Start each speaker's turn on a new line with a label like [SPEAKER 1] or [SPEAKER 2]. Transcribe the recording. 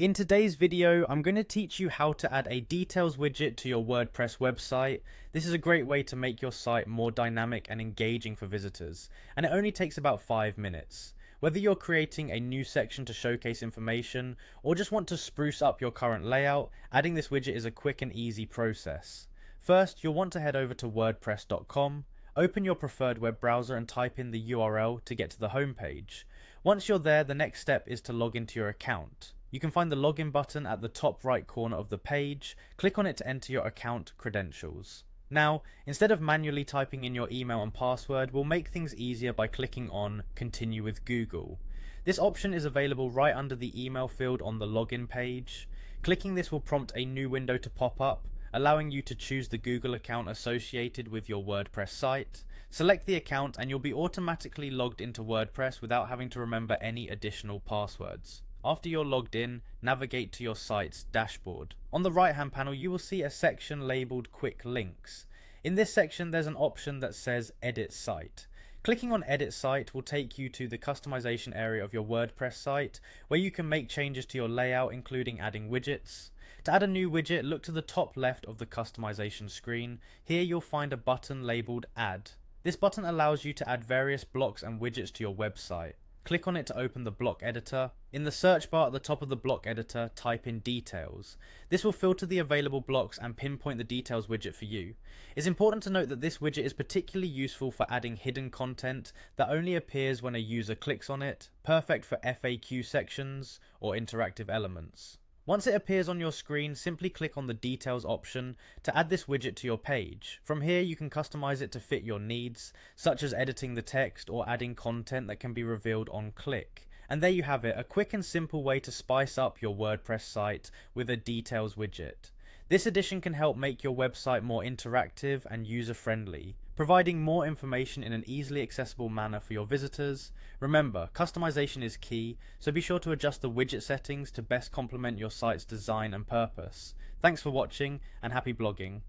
[SPEAKER 1] In today's video, I'm going to teach you how to add a details widget to your WordPress website. This is a great way to make your site more dynamic and engaging for visitors, and it only takes about 5 minutes. Whether you're creating a new section to showcase information, or just want to spruce up your current layout, adding this widget is a quick and easy process. First, you'll want to head over to wordpress.com, open your preferred web browser and type in the URL to get to the home page. Once you're there, the next step is to log into your account. You can find the login button at the top right corner of the page. Click on it to enter your account credentials. Now, instead of manually typing in your email and password, we'll make things easier by clicking on Continue with Google. This option is available right under the email field on the login page. Clicking this will prompt a new window to pop up, allowing you to choose the Google account associated with your WordPress site. Select the account and you'll be automatically logged into WordPress without having to remember any additional passwords. After you're logged in, navigate to your site's dashboard. On the right hand panel you will see a section labelled Quick Links. In this section there's an option that says Edit Site. Clicking on Edit Site will take you to the customization area of your WordPress site, where you can make changes to your layout, including adding widgets. To add a new widget, look to the top left of the customization screen. Here you'll find a button labelled Add. This button allows you to add various blocks and widgets to your website. Click on it to open the block editor. In the search bar at the top of the block editor, type in details. This will filter the available blocks and pinpoint the details widget for you. It's important to note that this widget is particularly useful for adding hidden content that only appears when a user clicks on it, perfect for FAQ sections or interactive elements. Once it appears on your screen, simply click on the Details option to add this widget to your page. From here you can customize it to fit your needs, such as editing the text or adding content that can be revealed on click. And there you have it, a quick and simple way to spice up your WordPress site with a Details widget. This addition can help make your website more interactive and user-friendly, providing more information in an easily accessible manner for your visitors. Remember, customization is key, so be sure to adjust the widget settings to best complement your site's design and purpose. Thanks for watching, and happy blogging.